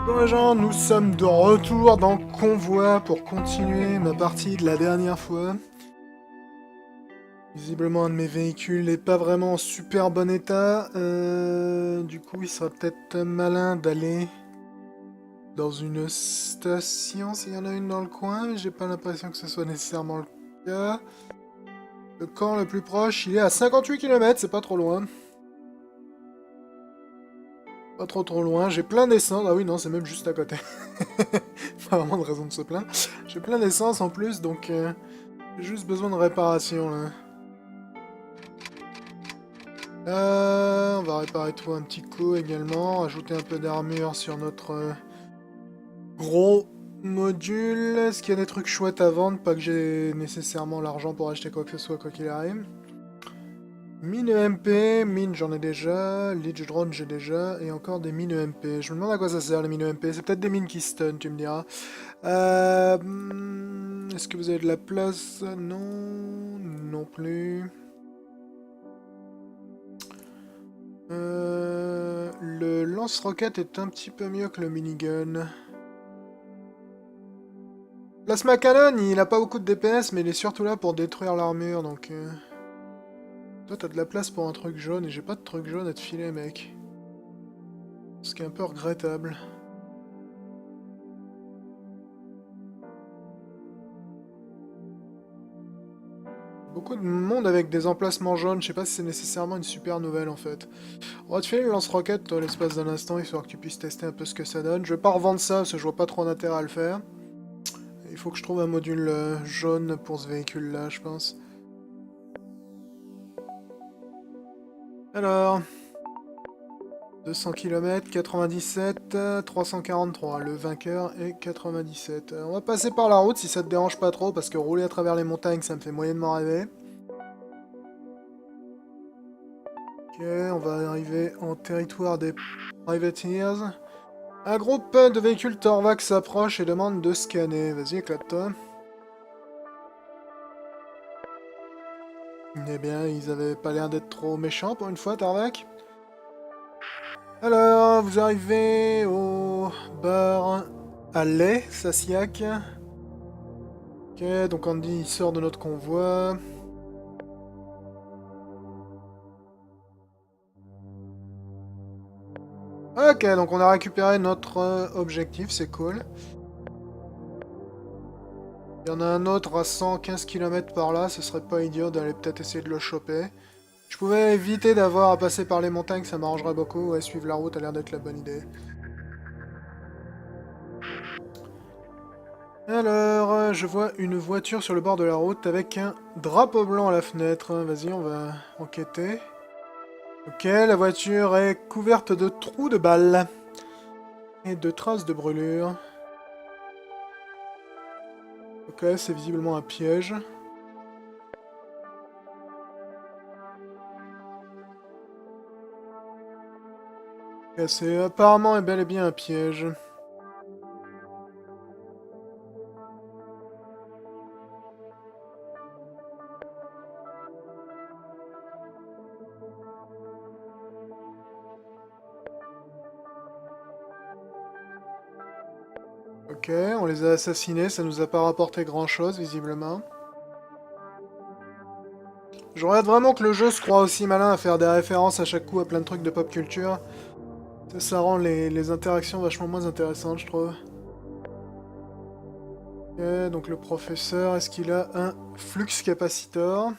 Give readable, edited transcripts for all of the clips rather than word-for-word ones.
Bon les gens, nous sommes de retour dans Convoi pour continuer ma partie de la dernière fois. Visiblement un de mes véhicules n'est pas vraiment en super bon état. Du coup il serait peut-être malin d'aller dans une station s'il y en a une dans le coin, mais j'ai pas l'impression que ce soit nécessairement le cas. Le camp le plus proche, il est à 58 km, c'est pas trop loin. Pas trop loin, j'ai plein d'essence. Ah oui, non, c'est même juste à côté. Pas vraiment de raison de se plaindre. J'ai plein d'essence en plus, donc j'ai juste besoin de réparation là. On va réparer tout un petit coup également. Ajouter un peu d'armure sur notre gros module. Est-ce qu'il y a des trucs chouettes à vendre? Pas que j'ai nécessairement l'argent pour acheter quoi que ce soit, quoi qu'il arrive. Mine EMP, mine j'en ai déjà, Leech Drone j'ai déjà, et encore des mines EMP. Je me demande à quoi ça sert les mines EMP, c'est peut-être des mines qui stun, tu me diras. Est-ce que vous avez de la place? Non, non plus. Le lance-roquette est un petit peu mieux que le minigun. Plasma Cannon, il a pas beaucoup de DPS, mais il est surtout là pour détruire l'armure, donc... Toi, t'as de la place pour un truc jaune, et j'ai pas de truc jaune à te filer, mec. Ce qui est un peu regrettable. Beaucoup de monde avec des emplacements jaunes, je sais pas si c'est nécessairement une super nouvelle, en fait. On va te filer le lance-roquette, toi, l'espace d'un instant, histoire que tu puisses tester un peu ce que ça donne. Je vais pas revendre ça, parce que je vois pas trop d'intérêt à le faire. Il faut que je trouve un module jaune pour ce véhicule-là, je pense. Alors... 200 km, 97, 343. Le vainqueur est 97. On va passer par la route si ça te dérange pas trop, parce que rouler à travers les montagnes, ça me fait moyennement rêver. Ok, on va arriver en territoire des privateers. Un groupe de véhicules Torvac s'approche et demande de scanner. Vas-y, éclate-toi. Eh bien, ils avaient pas l'air d'être trop méchants pour une fois, Torvac. Alors, vous arrivez au bar à lait, Sassiac. Ok, donc Andy il sort de notre convoi. Ok, donc on a récupéré notre objectif, c'est cool. Il y en a un autre à 115 km par là, ce serait pas idiot d'aller peut-être essayer de le choper. Je pouvais éviter d'avoir à passer par les montagnes, ça m'arrangerait beaucoup. Ouais, suivre la route a l'air d'être la bonne idée. Alors, je vois une voiture sur le bord de la route avec un drapeau blanc à la fenêtre. Vas-y, on va enquêter. Ok, la voiture est couverte de trous de balles et de traces de brûlures. Ok, c'est visiblement un piège. Ok, c'est apparemment et bel et bien un piège. Ok, on les a assassinés, ça nous a pas rapporté grand chose visiblement. Je regrette vraiment que le jeu se croit aussi malin à faire des références à chaque coup à plein de trucs de pop culture. Ça rend les interactions vachement moins intéressantes, je trouve. Ok, donc le professeur, est-ce qu'il a un flux capacitor?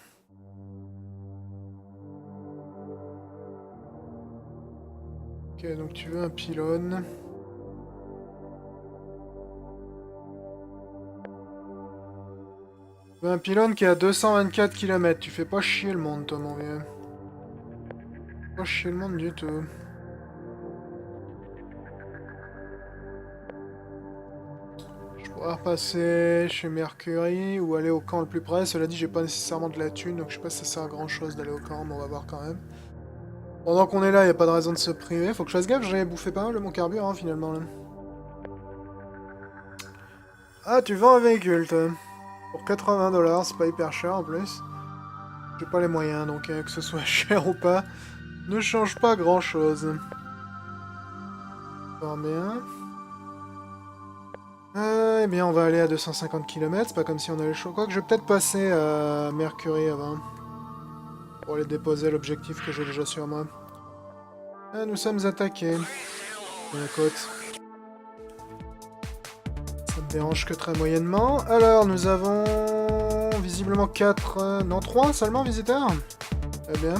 Ok, donc tu veux un pylône. Tu veux un pylône qui est à 224 km. Tu fais pas chier le monde, toi, mon vieux. Pas chier le monde du tout. Je pourrais repasser chez Mercury ou aller au camp le plus près. Cela dit, j'ai pas nécessairement de la thune, donc je sais pas si ça sert à grand chose d'aller au camp, mais on va voir quand même. Pendant qu'on est là, y a pas de raison de se priver. Faut que je fasse gaffe, j'ai bouffé pas mal de mon carburant finalement là. Ah, tu vends un véhicule, toi. Pour 80 $, c'est pas hyper cher en plus. J'ai pas les moyens, donc que ce soit cher ou pas, ne change pas grand chose. Fort bien. Eh bien, on va aller à 250 km, c'est pas comme si on avait le choix. Quoique, je vais peut-être passer à Mercury avant. Pour aller déposer l'objectif que j'ai déjà sur moi. Ah, nous sommes attaqués. Sur la côte. Ça me dérange que très moyennement. Alors, nous avons visiblement 4... non, 3 seulement visiteurs. Très bien.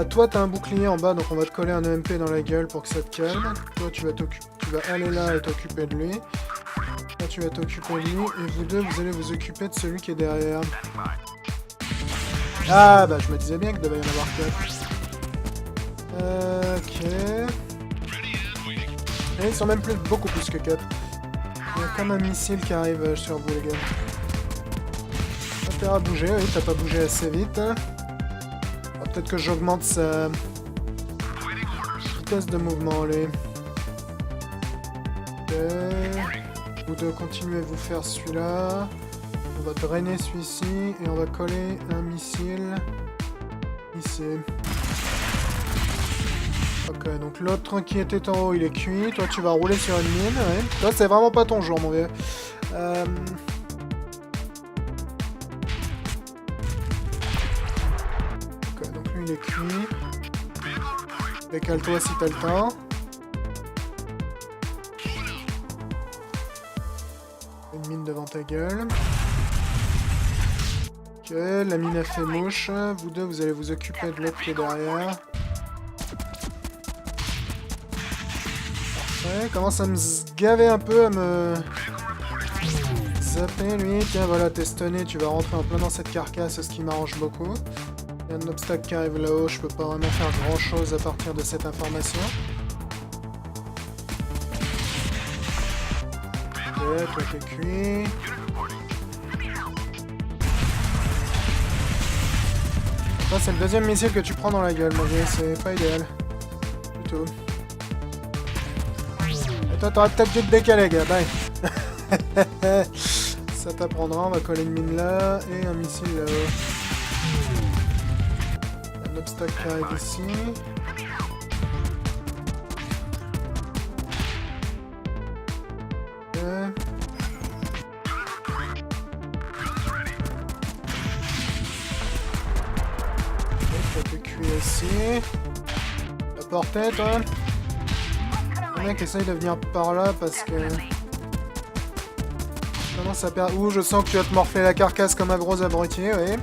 Toi, t'as un bouclier en bas, donc on va te coller un EMP dans la gueule pour que ça te calme. Toi, tu vas aller là et t'occuper de lui. Toi, tu vas t'occuper de lui. Et vous deux, vous allez vous occuper de celui qui est derrière. Ah, bah, je me disais bien qu'il devait y en avoir 4. Ok. Et ils sont même beaucoup plus que 4. Il y a comme un missile qui arrive sur vous, les gars. T'as à bouger, oui, t'as pas bougé assez vite. Peut-être que j'augmente sa vitesse de mouvement, allez. Ok. Vous deux continuez à vous faire celui-là. On va drainer celui-ci et on va coller un missile ici. Ok, donc l'autre qui était en haut, il est cuit. Toi, tu vas rouler sur une mine, ouais. Toi, c'est vraiment pas ton jour, mon vieux. Ok, donc lui, il est cuit. Décale-toi si t'as le temps. Une mine devant ta gueule. Ok, la mine a fait mouche. Vous deux, vous allez vous occuper de l'autre qui est derrière. Ouais, commence à me gaver un peu, à me zapper lui. Tiens, voilà, t'es stunné, tu vas rentrer en plein dans cette carcasse, ce qui m'arrange beaucoup. Il y a un obstacle qui arrive là-haut, je peux pas vraiment faire grand chose à partir de cette information. Ok, toi t'es cuit. Ça, c'est le deuxième missile que tu prends dans la gueule, mon vieux, c'est pas idéal. Du tout. Et toi, t'aurais peut-être dû te décaler, gars, bye. Ça t'apprendra, on va coller une mine là, et un missile là-haut. Un obstacle qui arrive ici. Ici. La portée, toi. Le mec essaye de venir par là parce que... Comment ça perd... Ouh, je sens que tu vas te morfler la carcasse comme un gros abruti, oui.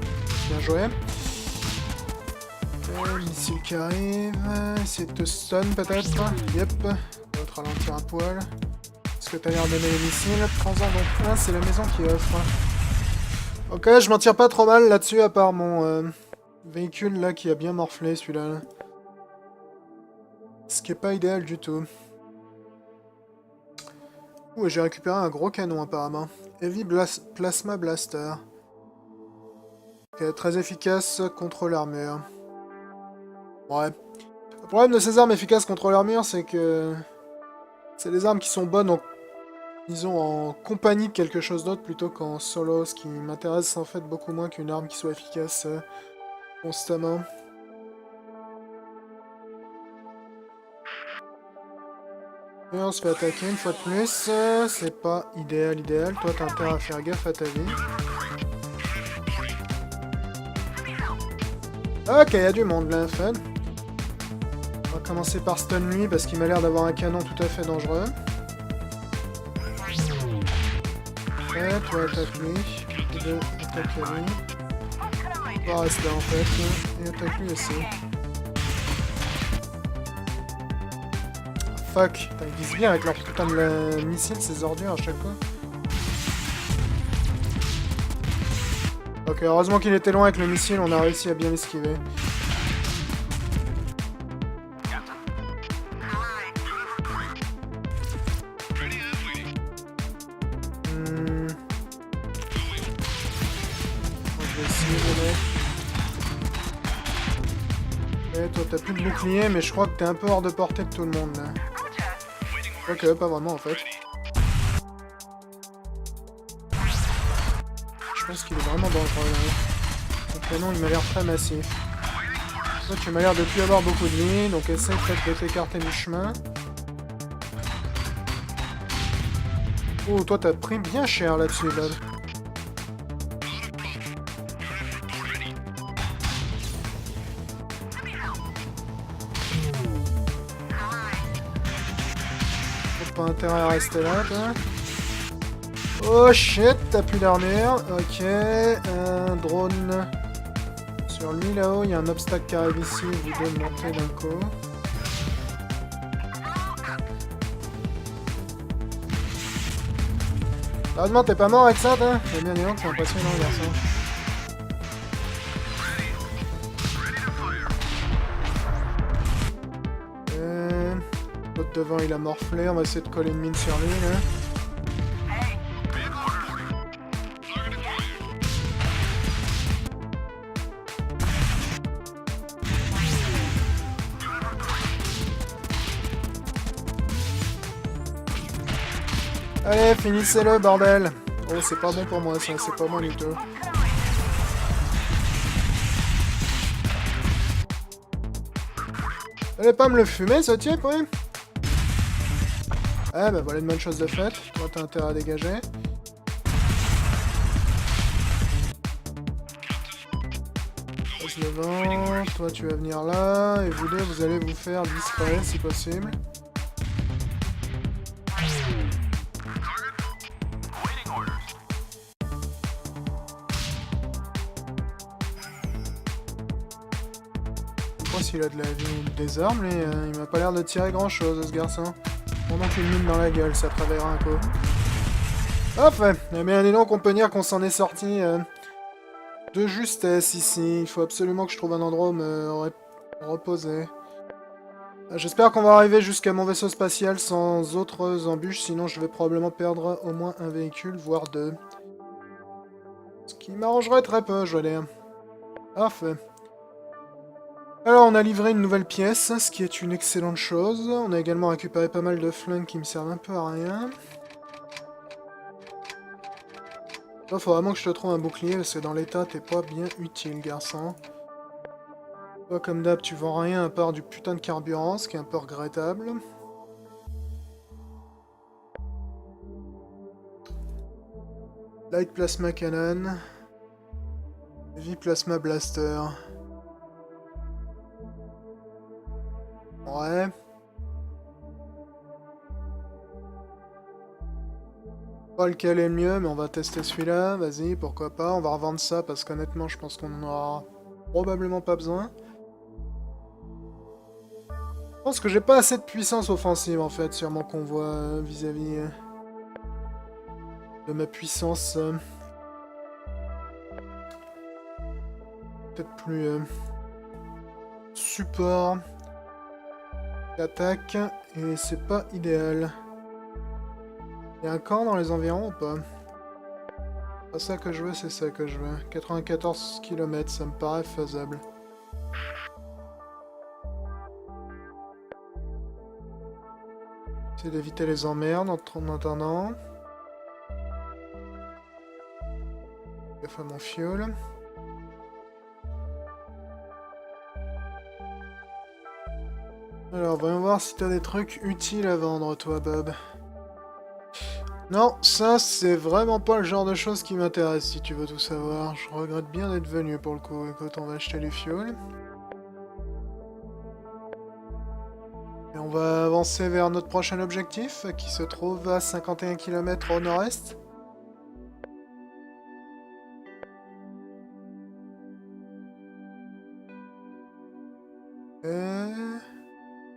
Bien joué. Missile qui arrive. Essayer de te stun peut-être. Yep. On va te ralentir un poil. Est-ce que t'as l'air d'aimer les missiles? Prends-en donc un, c'est la maison qui offre. Ok, je m'en tire pas trop mal là-dessus à part mon... véhicule là qui a bien morflé celui-là. Ce qui est pas idéal du tout. Ouh, j'ai récupéré un gros canon apparemment. Heavy Plasma Blaster. Ok, très efficace contre l'armure. Ouais. Le problème de ces armes efficaces contre l'armure, c'est que... c'est des armes qui sont bonnes en... disons en compagnie de quelque chose d'autre plutôt qu'en solo, ce qui m'intéresse en fait beaucoup moins qu'une arme qui soit efficace... constamment. Et on se fait attaquer une fois de plus. C'est pas idéal. Toi, t'as intérêt à faire gaffe à ta vie. Ok, il y a du monde là, fun. On va commencer par stun lui parce qu'il m'a l'air d'avoir un canon tout à fait dangereux. Ouais, toi attaque lui. Les deux attaque lui. On va rester là en fait. Et attaque lui aussi. Fuck, putain, ils visent bien avec leur putain de missile, ces ordures à chaque fois. Ok, heureusement qu'il était loin avec le missile, on a réussi à bien l'esquiver. Toi t'as plus de bouclier, mais je crois que t'es un peu hors de portée de tout le monde là. Ok, pas vraiment en fait. Je pense qu'il est vraiment dangereux là. Le canon il m'a l'air très massif. Toi tu m'as l'air de plus avoir beaucoup de vie, donc essaie peut-être de t'écarter du chemin. Oh, toi, t'as pris bien cher là-dessus, Bob. T'as pas intérêt à rester là, toi. Oh shit, t'as plus d'armure. Ok, un drone. Sur lui là-haut, il y a un obstacle qui arrive ici. Vous devez monter d'un coup. Heureusement, t'es pas mort avec ça, toi. Eh bien, dis donc, c'est impressionnant, garçon. L'autre devant, il a morflé. On va essayer de coller une mine sur lui, là. Allez, finissez-le, bordel. Oh, c'est pas bon pour moi, ça. C'est pas bon du tout. Allez pas me le fumer, ce type, oui. Ah, bah voilà une bonne chose de faite. Toi, t'as intérêt à dégager. Passe devant. Toi, tu vas venir là. Et vous deux, vous allez vous faire disparaître si possible. Je sais pas s'il a de la vie ou des armes, mais il m'a pas l'air de tirer grand chose, ce garçon. Pendant qu'une mine dans la gueule, ça travaillera un peu. Hop, eh bien, dis donc, on peut dire qu'on s'en est sorti de justesse ici. Il faut absolument que je trouve un endroit où me reposer. J'espère qu'on va arriver jusqu'à mon vaisseau spatial sans autres embûches, sinon je vais probablement perdre au moins un véhicule, voire deux. Ce qui m'arrangerait très peu, je veux dire. Parfait. Alors, on a livré une nouvelle pièce, ce qui est une excellente chose. On a également récupéré pas mal de flingues qui me servent un peu à rien. Là, faut vraiment que je te trouve un bouclier, parce que dans l'état, t'es pas bien utile, garçon. Toi, comme d'hab, tu vends rien à part du putain de carburant, ce qui est un peu regrettable. Light Plasma Cannon. Heavy Plasma Blaster. Ouais. Pas lequel est le mieux, mais on va tester celui-là. Vas-y, pourquoi pas. On va revendre ça, parce qu'honnêtement, je pense qu'on en aura probablement pas besoin. Je pense que j'ai pas assez de puissance offensive, en fait, sur mon convoi vis-à-vis de ma puissance... peut-être plus... support... attaque, et c'est pas idéal. Il y a un camp dans les environs ou pas? Pas ça que je veux, c'est ça que je veux. 94 km, ça me paraît faisable. C'est d'éviter les emmerdes en attendant. Gaffe à mon fuel. Alors, voyons voir si t'as des trucs utiles à vendre, toi, Bob. Non, ça, c'est vraiment pas le genre de choses qui m'intéresse, si tu veux tout savoir. Je regrette bien d'être venu, pour le coup. Écoute, on va acheter les fuels. Et on va avancer vers notre prochain objectif, qui se trouve à 51 km au nord-est.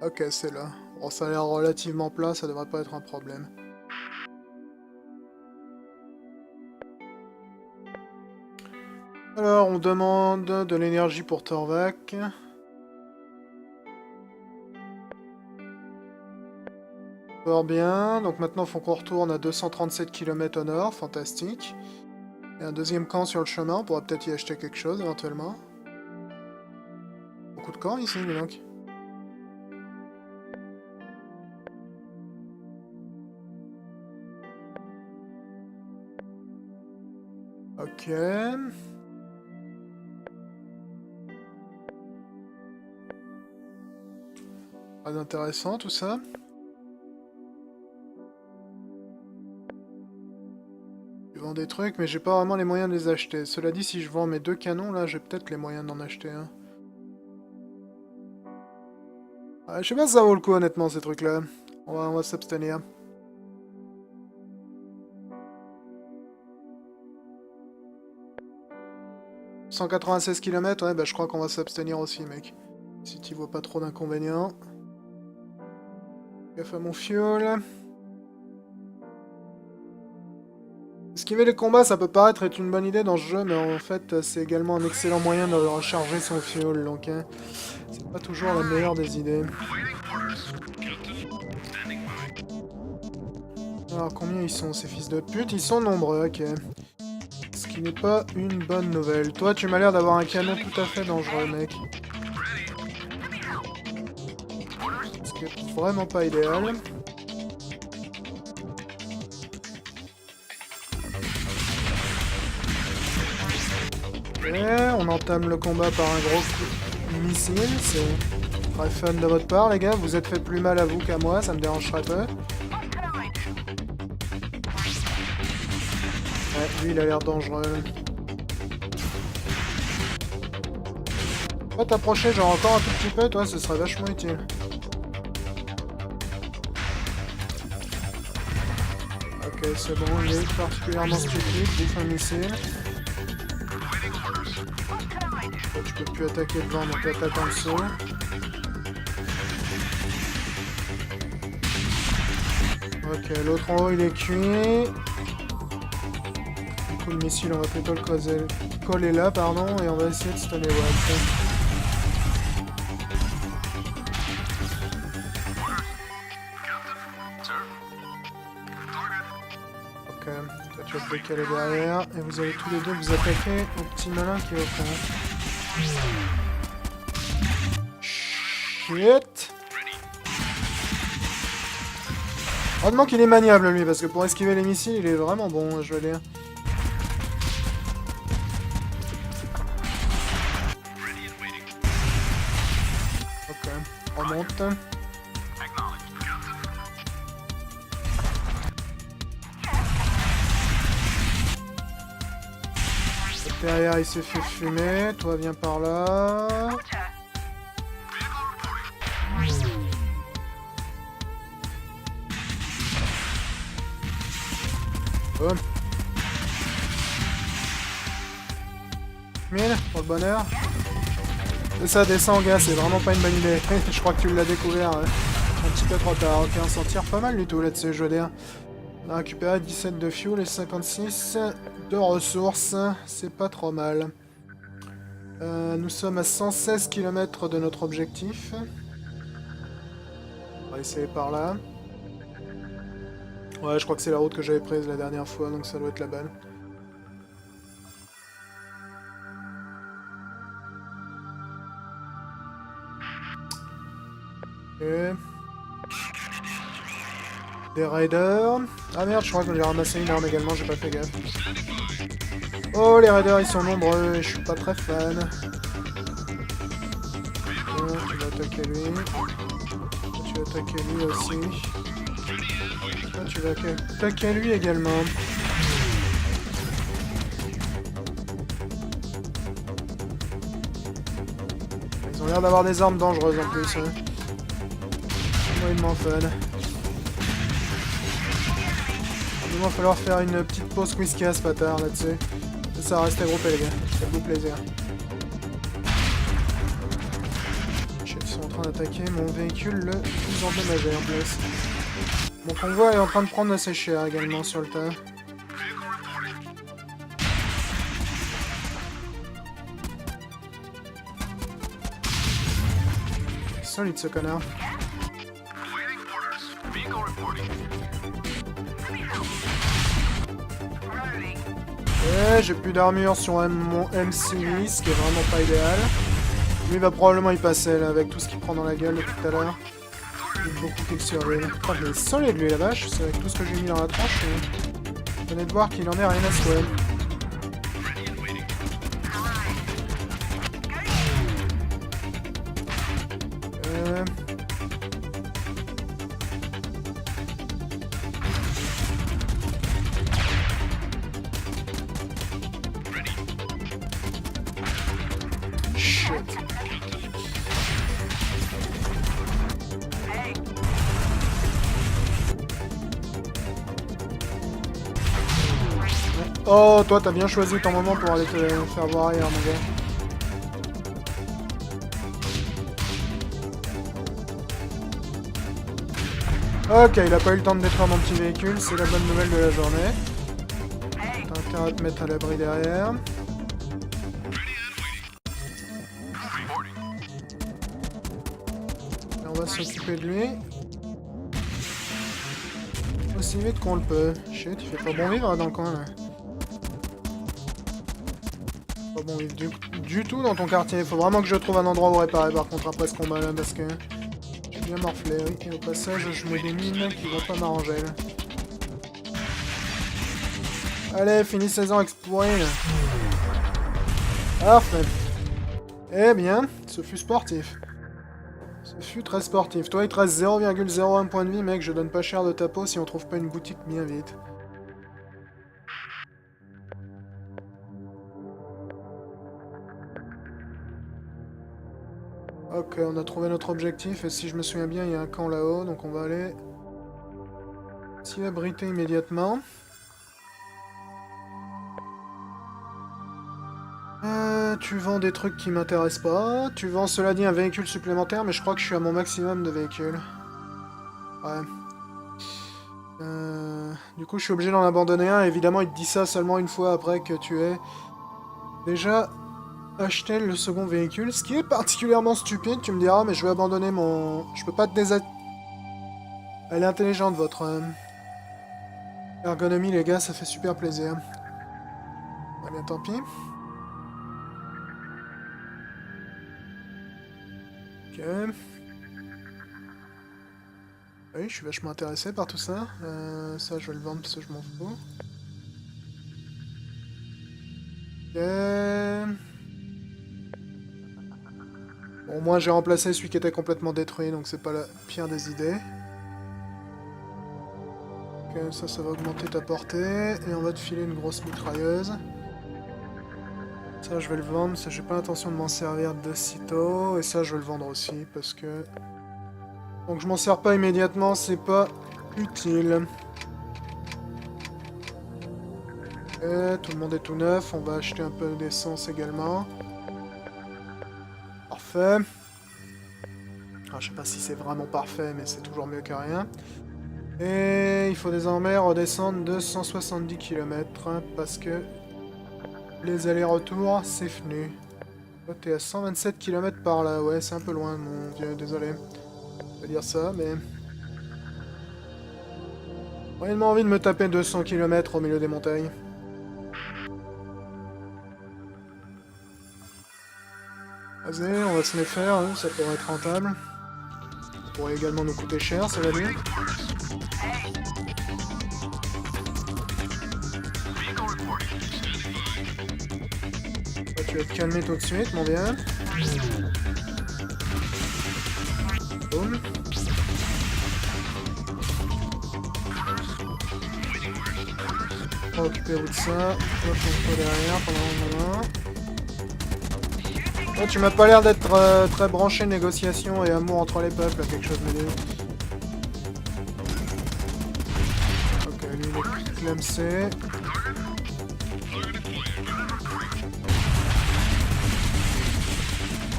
Ok, c'est là. Bon, ça a l'air relativement plat, ça devrait pas être un problème. Alors, on demande de l'énergie pour Torvac. Fort bien. Donc maintenant, il faut qu'on retourne à 237 km au nord. Fantastique. Et un deuxième camp sur le chemin. On pourra peut-être y acheter quelque chose, éventuellement. Beaucoup de camps ici, dis donc. Ok. Pas intéressant tout ça. vends des trucs, mais j'ai pas vraiment les moyens de les acheter. Cela dit, si je vends mes 2 canons, là, j'ai peut-être les moyens d'en acheter un. Ouais, je sais pas si ça vaut le coup, honnêtement, ces trucs-là. On va s'abstenir. « 196 km, ouais, bah je crois qu'on va s'abstenir aussi, mec. Si tu vois pas trop d'inconvénients. Gaffe à mon fuel. Esquiver les combats, ça peut paraître être une bonne idée dans ce jeu, mais en fait, c'est également un excellent moyen de recharger son fuel, donc hein, c'est pas toujours la meilleure des idées. Alors, combien ils sont, ces fils de pute? Ils sont nombreux, ok. Ce qui n'est pas une bonne nouvelle. Toi, tu m'as l'air d'avoir un canon tout à fait dangereux, mec. Ce qui est vraiment pas idéal. Ok, on entame le combat par un gros coup de missile. C'est très fun de votre part, les gars. Vous êtes fait plus mal à vous qu'à moi, ça me dérangerait peu. Ouais, lui, il a l'air dangereux. On va t'approcher, genre encore un tout petit peu, toi, ce serait vachement utile. Ok, c'est bon, il est particulièrement stupide, bouffe un missile. Toi, tu peux plus attaquer devant, donc attaque en dessous. Ok, l'autre en haut, il est cuit. Du coup, le missile, on va plutôt le coller là, pardon, et on va essayer de stunner Watt. Ok, toi tu vas te décaler derrière, et vous allez tous les deux vous attaquer au petit malin qui est au fond. Shit! Heureusement qu'il est maniable lui, parce que pour esquiver les missiles, il est vraiment bon, je veux dire. Ok, on remonte. Derrière, il s'est fait fumer. Toi, viens par là. Boum. Mille pour le bonheur. C'est ça, descend, gars, c'est vraiment pas une bonne idée. Je crois que tu l'as découvert un petit peu trop tard. Ok, on s'en tire pas mal du tout là-dessus, je veux dire. On a récupéré 17 de fuel et 56 de ressources. C'est pas trop mal. Nous sommes à 116 km de notre objectif. On va essayer par là. Ouais, je crois que c'est la route que j'avais prise la dernière fois, donc ça doit être la bonne. Ok. Des raiders. Ah merde, je crois que j'ai ramassé une arme également, j'ai pas fait gaffe. Oh, les raiders, ils sont nombreux et je suis pas très fan. Bon, tu vas attaquer lui. Tu vas attaquer lui aussi. Toi, tu vas attaquer lui également. Ils ont l'air d'avoir des armes dangereuses en plus. Hein. Moyennement fun. Il va falloir faire une petite pause whiskas, bâtard, là-dessus. Ça reste à grouper, les gars. Faites-vous plaisir. Ils sont en train d'attaquer mon véhicule le plus endommagé en plus. Mon convoi est en train de prendre assez cher également sur le tas. Solide ce connard. Ouais, j'ai plus d'armure sur mon M6, ce qui est vraiment pas idéal. Lui va probablement y passer là, avec tout ce qu'il prend dans la gueule depuis tout à l'heure. Il est beaucoup kill sur lui. Oh, il est solide lui la vache, c'est avec tout ce que j'ai mis dans la tranche. Vous venez de voir qu'il en est rien à souhait. shit. Oh, toi, t'as bien choisi ton moment pour aller te faire voir ailleurs, mon gars. Ok, il a pas eu le temps de détruire mon petit véhicule, c'est la bonne nouvelle de la journée. T'as intérêt à te mettre à l'abri derrière. Et on va s'occuper de lui. Aussi vite qu'on le peut. Shit, il fait pas bon vivre dans le coin là. Pas bon vivre du tout dans ton quartier. Faut vraiment que je trouve un endroit où réparer par contre après ce combat là parce que j'ai bien morflé. Oui. Et au passage, je mets des mines qui vont pas m'arranger là. Allez, finissez-en explorer là. Parfait. Eh bien, ce fut sportif. Ce fut très sportif. Toi, il te reste 0,01 point de vie, mec. Je donne pas cher de ta peau si on trouve pas une boutique bien vite. Ok, on a trouvé notre objectif. Et si je me souviens bien, il y a un camp là-haut. Donc on va aller s'y abriter immédiatement. Tu vends des trucs qui m'intéressent pas. Tu vends, cela dit, un véhicule supplémentaire, mais je crois que je suis à mon maximum de véhicules. Ouais. Du coup, je suis obligé d'en abandonner un. Évidemment, il te dit ça seulement une fois après que tu aies déjà acheté le second véhicule. Ce qui est particulièrement stupide. Tu me diras, mais je vais abandonner mon... Je peux pas te désactiver. Elle est intelligente, votre ergonomie, les gars. Ça fait super plaisir. Ouais, bien, tant pis. Ok. Oui, je suis vachement intéressé par tout ça. Ça, je vais le vendre parce que je m'en fous. Ok. Bon, moi, j'ai remplacé celui qui était complètement détruit, donc c'est pas la pire des idées. Ok, ça va augmenter ta portée. Et on va te filer une grosse mitrailleuse. Ça, je vais le vendre, parce que j'ai pas l'intention de m'en servir de sitôt. Et ça, je vais le vendre aussi, parce que... Donc je m'en sers pas immédiatement, c'est pas utile. Ok, tout le monde est tout neuf, on va acheter un peu d'essence également. Parfait. Ah, je sais pas si c'est vraiment parfait, mais c'est toujours mieux que rien. Et il faut désormais redescendre de 170 km, hein, parce que les allers-retours, c'est fenu. Oh, t'es à 127 km par là, ouais, c'est un peu loin, mon vieux, désolé. Je vais dire ça, mais... J'ai réellement envie de me taper 200 km au milieu des montagnes. Vas-y, on va se les faire, hein, ça pourrait être rentable. Ça pourrait également nous coûter cher, ça va dire. Tu vas te calmer tout de suite, mon bien. Boum. Occupez-vous de ça. Hop, on peut derrière pendant un moment. Oh, tu m'as pas l'air d'être très branché négociation et amour entre les peuples, quelque chose me dit. Ok, lui il est clamsé.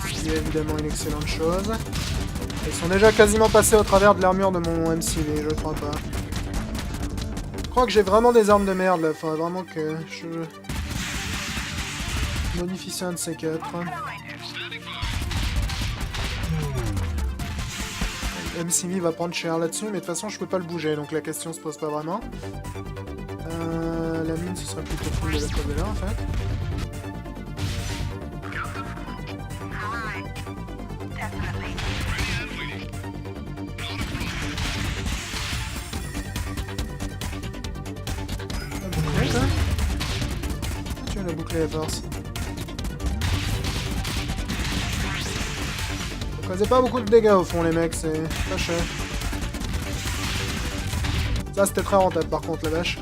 Ce qui est évidemment une excellente chose. Ils sont déjà quasiment passés au travers de l'armure de mon MCV, je crois pas. Je crois que j'ai vraiment des armes de merde là, faudrait vraiment que je modifie ça un de ces quatre. MCV va prendre cher là-dessus, mais de toute façon je peux pas le bouger, donc la question se pose pas vraiment. La mine, ce serait plutôt cool de la trouver là en fait. Tu vas la boucler à force. Vous causez pas beaucoup de dégâts au fond les mecs, c'est pas cher. Ça c'était très rentable par contre la vache.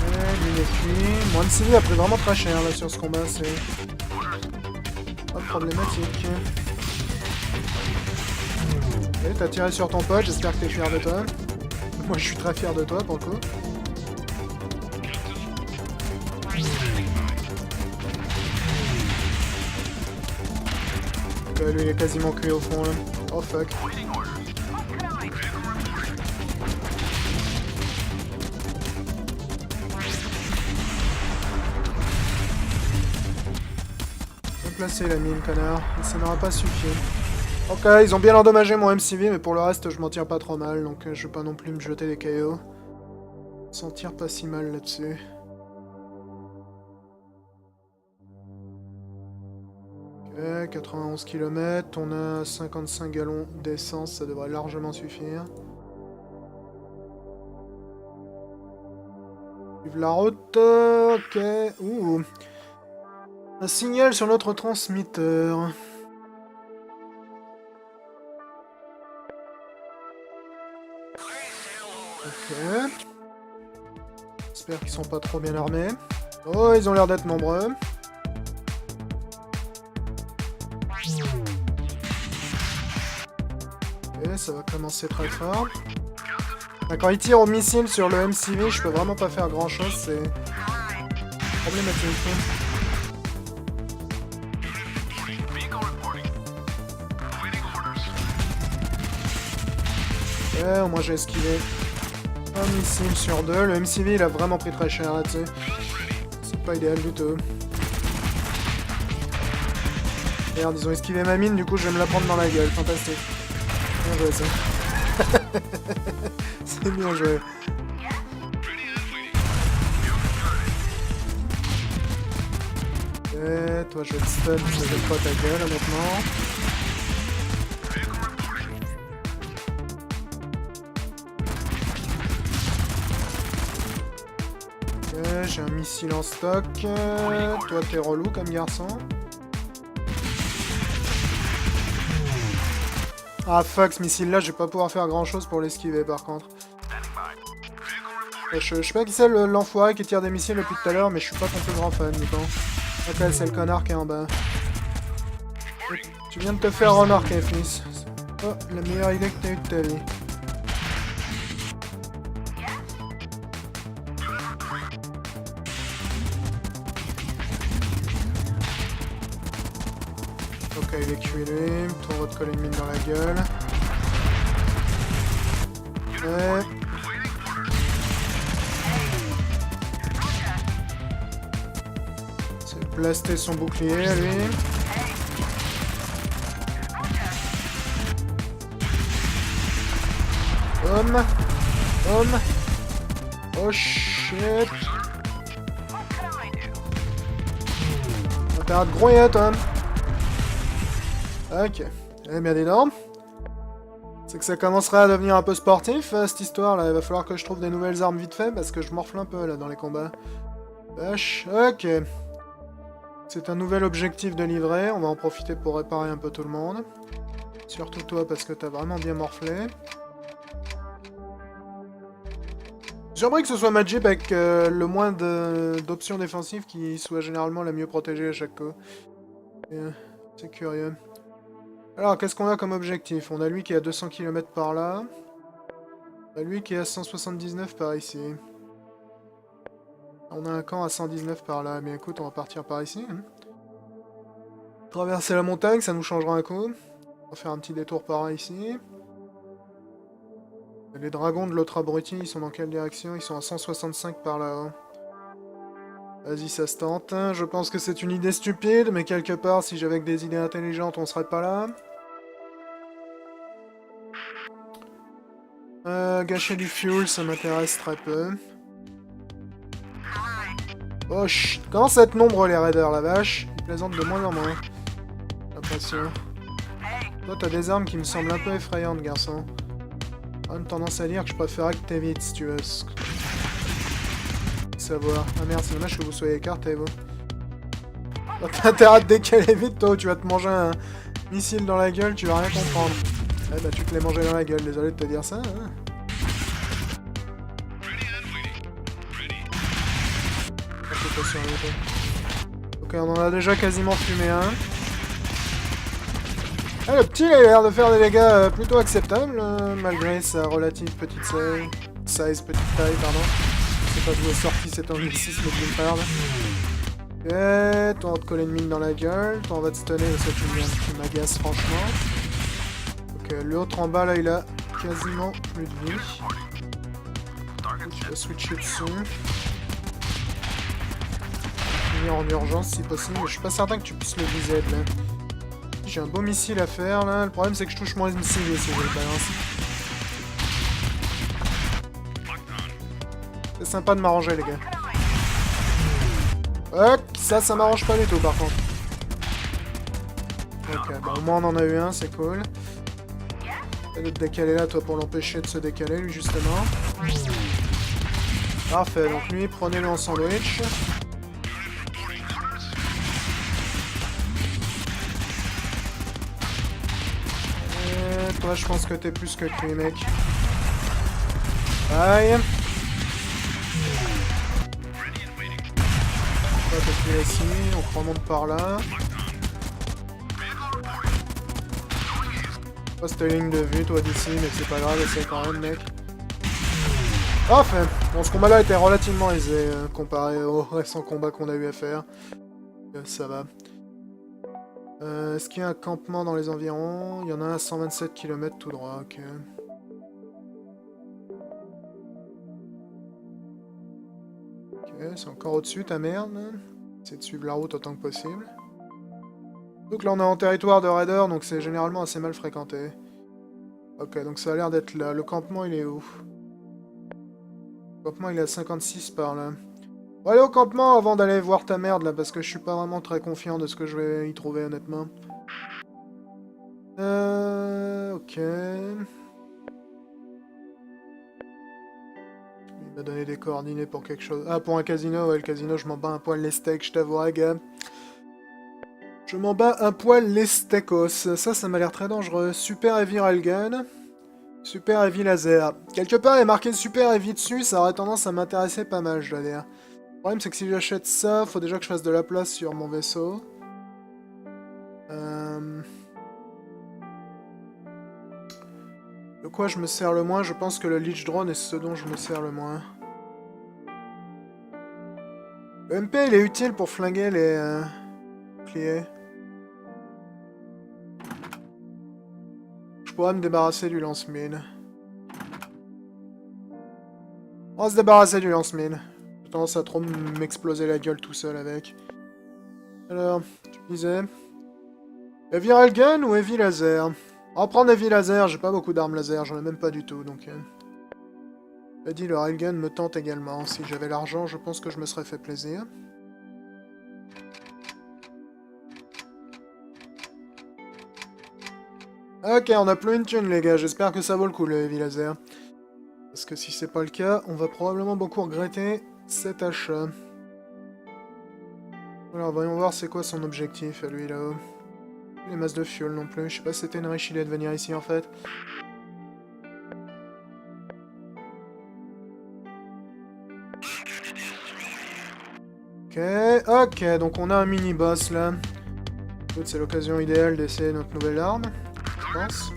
Et il est cuit. Mon MCV a pris vraiment très cher là sur ce combat, c'est pas problématique. Ok, t'as tiré sur ton pote, j'espère que t'es fier de toi. Moi je suis très fier de toi pour le coup. Ok, lui il est quasiment cuit au fond là. Oh fuck. Placer la mine, connard. Ça n'aura pas suffi. Ok, ils ont bien endommagé mon MCV, mais pour le reste, je m'en tire pas trop mal, donc je vais pas non plus me jeter des KO. On s'en tire pas si mal là-dessus. Ok, 91 km, on a 55 gallons d'essence, ça devrait largement suffire. Vive la route, ok. Ouh. Un signal sur notre transmetteur. Ok. J'espère qu'ils sont pas trop bien armés. Oh, ils ont l'air d'être nombreux. Ok, ça va commencer très fort. Là, quand ils tirent au missile sur le MCV, je peux vraiment pas faire grand chose, c'est problématique. Ouais, au moins j'ai esquivé un missile sur deux. Le MCV il a vraiment pris très cher là, tu sais. C'est pas idéal du tout. Merde, ils ont esquivé ma mine, du coup je vais me la prendre dans la gueule. Fantastique. Bien joué ça. C'est bien joué. Ok, toi je vais te stun, je vais pas ta gueule honnêtement. J'ai un missile en stock. Toi, t'es relou comme garçon. Ah fuck, ce missile-là, je vais pas pouvoir faire grand-chose pour l'esquiver par contre. Je sais pas qui c'est l'enfoiré qui tire des missiles depuis tout à l'heure, mais je suis pas ton plus grand fan, du coup. Ok, c'est le connard qui est en bas. Tu viens de te faire remarquer, fils. Oh, la meilleure idée que t'as eue de ta vie. Ok, il est cuit lui. Toi, on va te coller une mine dans la gueule. Ouais. C'est blaster son bouclier à lui. Homme. Homme. Oh shit. T'as de gros toi. Ok. Eh bien, dis donc. C'est que ça commencerait à devenir un peu sportif, cette histoire-là. Il va falloir que je trouve des nouvelles armes vite fait, parce que je morfle un peu, là, dans les combats. Vache. Ok. C'est un nouvel objectif de livret. On va en profiter pour réparer un peu tout le monde. Surtout toi, parce que t'as vraiment bien morflé. J'aimerais que ce soit ma Jeep avec le moins d'options défensives qui soit généralement la mieux protégée à chaque coup. C'est curieux. Alors, qu'est-ce qu'on a comme objectif? On a lui qui est à 200 km par là. On a lui qui est à 179 par ici. On a un camp à 119 par là. Mais écoute, on va partir par ici. Hein. Traverser la montagne, ça nous changera un coup. On va faire un petit détour par ici. Les dragons de l'autre abruti, ils sont dans quelle direction? Ils sont à 165 par là. Vas-y, ça se tente. Je pense que c'est une idée stupide, mais quelque part, si j'avais que des idées intelligentes, on serait pas là. Gâcher du fuel, ça m'intéresse très peu. Oh, chut. Commence à être nombreux, les raiders, la vache. Ils plaisantent de moins en moins. J'ai l'impression. Toi, t'as des armes qui me semblent un peu effrayantes, garçon. J'ai une tendance à dire que je préférerais que t'évites, si tu veux. Savoir. Ah merde, c'est dommage que vous soyez écartés, vous. T'as intérêt à te décaler vite, toi, tu vas te manger un missile dans la gueule, tu vas rien comprendre. Eh bah, tu te l'es mangé dans la gueule, désolé de te dire ça. Hein. pas sur les deux. Ok, on en a déjà quasiment fumé un. Ah, le petit, il a l'air de faire des dégâts plutôt acceptables, malgré sa relative petite size, petite taille, pardon. Je sais pas d'où est sorti cet anglicisme d'une part. Ok, toi on va te coller une mine dans la gueule, toi on va te stunner parce que tu m'agaces franchement. Ok, l'autre en bas là il a quasiment plus de vie. Je vais switcher dessus. Finir en urgence si possible, mais je suis pas certain que tu puisses le viser là. J'ai un beau missile à faire là, le problème c'est que je touche moins de missiles si je le balance. C'est sympa de m'arranger les gars. Ok, ça m'arrange pas du tout par contre. Ok, bah au moins on en a eu un, c'est cool. Essaye de te décaler là toi pour l'empêcher de se décaler lui justement. Parfait, donc lui prenez-le en sandwich. Et toi je pense que t'es plus que lui mec. Aïe. Toi t'es ici, on remonte par là. Pas cette ligne de vue toi d'ici, mais c'est pas grave, essaye quand même mec. Parfait. Bon, ce combat-là était relativement aisé comparé au récent combat qu'on a eu à faire. Ça va. Est-ce qu'il y a un campement dans les environs? Il y en a un à 127 km tout droit, ok. Ok, c'est encore au-dessus ta merde. Essaye de suivre la route autant que possible. Donc là on est en territoire de raider, donc c'est généralement assez mal fréquenté. Ok, donc ça a l'air d'être là. Le campement il est où? Le campement il est à 56 par là. On va aller au campement avant d'aller voir ta merde là, parce que je suis pas vraiment très confiant de ce que je vais y trouver honnêtement. Ok. Il m'a donné des coordonnées pour quelque chose. Ah, pour un casino, ouais, le casino, je m'en bats un poil les steaks, je t'avoue, gars. Je m'en bats un poil les steakos. Ça m'a l'air très dangereux. Super Heavy Railgun. Super Heavy Laser. Quelque part, il est marqué Super Heavy dessus, ça aurait tendance à m'intéresser pas mal, je dois dire. Le problème, c'est que si j'achète ça, faut déjà que je fasse de la place sur mon vaisseau. De quoi je me sers le moins? Je pense que le Leech Drone est ce dont je me sers le moins. Le MP, il est utile pour flinguer les boucliers. Je pourrais me débarrasser du lance-mine. On va se débarrasser du lance-mine. J'ai tendance à trop m'exploser la gueule tout seul avec. Alors, tu me disais... Heavy Railgun ou Heavy Laser? On va prendre Heavy Laser, j'ai pas beaucoup d'armes laser, j'en ai même pas du tout, donc... J'ai dit, le Railgun me tente également. Si j'avais l'argent, je pense que je me serais fait plaisir. Ok, on a plus une thune, les gars. J'espère que ça vaut le coup, le Heavy Laser. Parce que si c'est pas le cas, on va probablement beaucoup regretter cet achat. Alors, voyons voir c'est quoi son objectif, à lui, là-haut. Les masses de fuel non plus. Je sais pas si c'était une riche idée de venir ici, en fait. Ok, donc on a un mini-boss, là. C'est l'occasion idéale d'essayer notre nouvelle arme, je pense.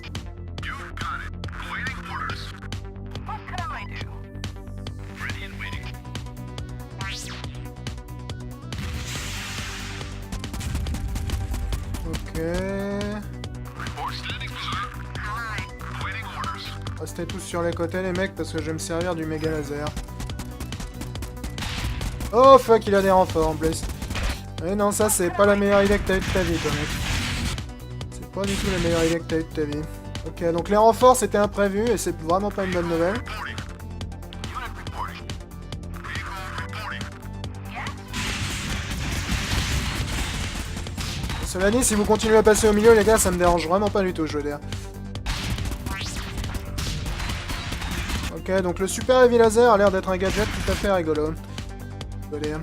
Ok. Restez tous sur les côtés les mecs parce que je vais me servir du méga laser. Oh fuck, il a des renforts en plus. Et non, ça c'est pas la meilleure idée que t'as eu de ta vie, toi mec. C'est pas du tout la meilleure idée que t'as eu de ta vie. Ok, donc les renforts c'était imprévu et c'est vraiment pas une bonne nouvelle. Cela dit, si vous continuez à passer au milieu, les gars, ça me dérange vraiment pas du tout, je veux dire. Ok, donc le Super Heavy Laser a l'air d'être un gadget tout à fait rigolo. Je veux dire.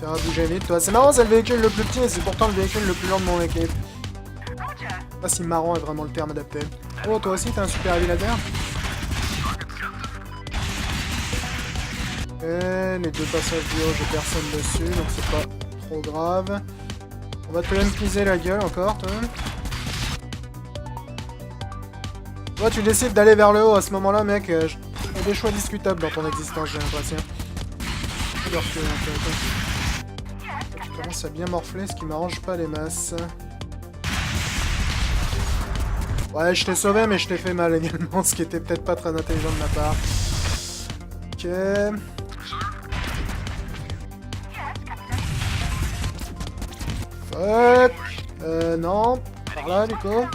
T'as bouger vite, toi. C'est marrant, c'est le véhicule le plus petit et c'est pourtant le véhicule le plus lent de mon équipe. sais pas si marrant est vraiment le terme adapté. Oh, toi aussi, t'as un super heavy laser? Et les deux passages du haut, j'ai personne dessus, donc c'est pas trop grave. On va te MPiser la gueule encore, toi. Toi, tu décides d'aller vers le haut à ce moment-là, mec. Il y a des choix discutables dans ton existence, j'ai l'impression. Tu commences à bien morfler, ce qui m'arrange pas les masses. Ouais, je t'ai sauvé, mais je t'ai fait mal également, ce qui était peut-être pas très intelligent de ma part. Ok. Fuck. Non. Par là, du coup.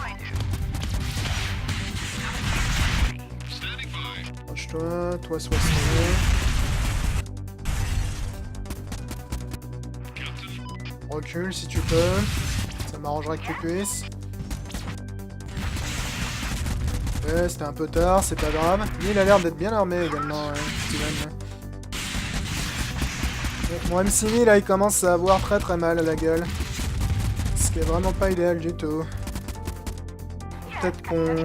Approche-toi, toi sois sauvé. Recule si tu peux. Ça m'arrangerait que tu puisses. Ouais, c'était un peu tard, c'est pas grave. Lui, il a l'air d'être bien armé également, Steven. Mon M6 là, il commence à avoir très très mal à la gueule. Ce qui est vraiment pas idéal du tout. Peut-être qu'on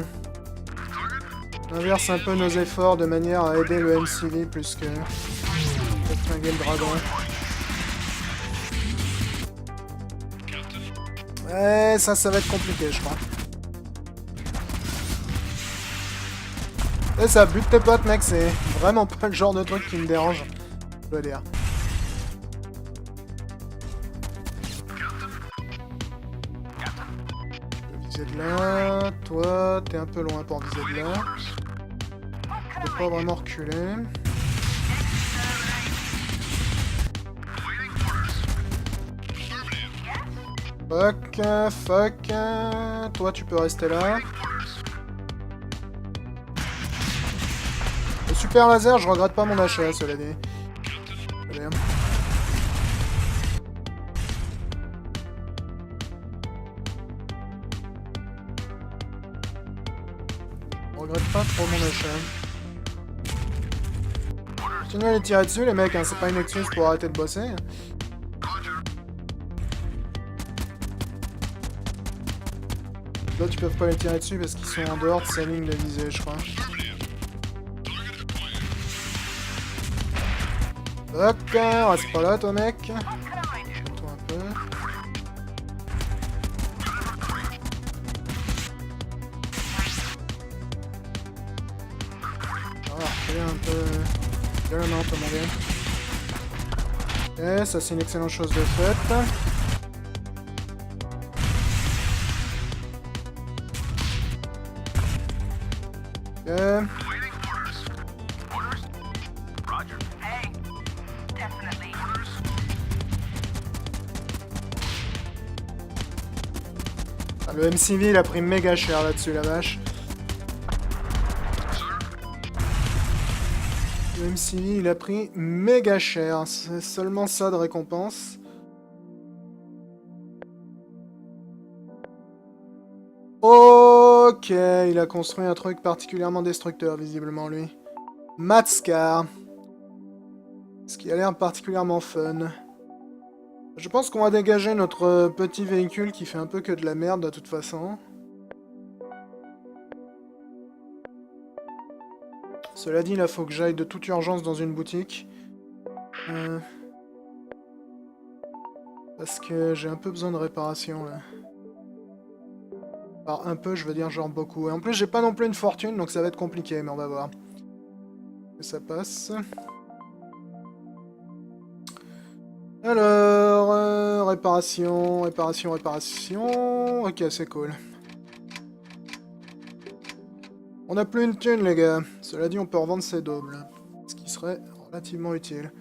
inverse un peu nos efforts de manière à aider le MCV plus que flinguer le dragon. Ouais, ça va être compliqué, je crois. Et ça bute tes potes, mec, c'est vraiment pas le genre de truc qui me dérange. Je dois dire. Je vais viser de là. Toi, t'es un peu loin pour viser de là. Je peux pas vraiment reculer. Fuck, fuck. Toi, tu peux rester là. Le super laser, je regrette pas mon achat, cela dit. Allez. Je regrette pas trop mon achat. Continuez à les tirer dessus, les mecs, hein, c'est pas une excuse pour arrêter de bosser. Là, tu peux pas les tirer dessus parce qu'ils sont en dehors de sa ligne de visée, je crois. Ok, reste pas là, toi, mec. Toi un peu. On va reculer un peu. Violemment, toi, mon gars. Ok, ça, c'est une excellente chose de faite. Ok. Le MCV, il a pris méga cher là-dessus, la vache. Le MCV, il a pris méga cher. C'est seulement ça de récompense. Ok, il a construit un truc particulièrement destructeur, visiblement, lui. Matscar. Ce qui a l'air particulièrement fun. Je pense qu'on va dégager notre petit véhicule qui fait un peu que de la merde, de toute façon. Cela dit, là, faut que j'aille de toute urgence dans une boutique. Parce que j'ai un peu besoin de réparation, là. Alors, un peu, je veux dire genre beaucoup. Et en plus, j'ai pas non plus une fortune, donc ça va être compliqué, mais on va voir. Que ça passe. Alors, réparation, réparation, réparation... Ok, c'est cool. On n'a plus une thune, les gars. Cela dit, on peut revendre ces doubles. Ce qui serait relativement utile.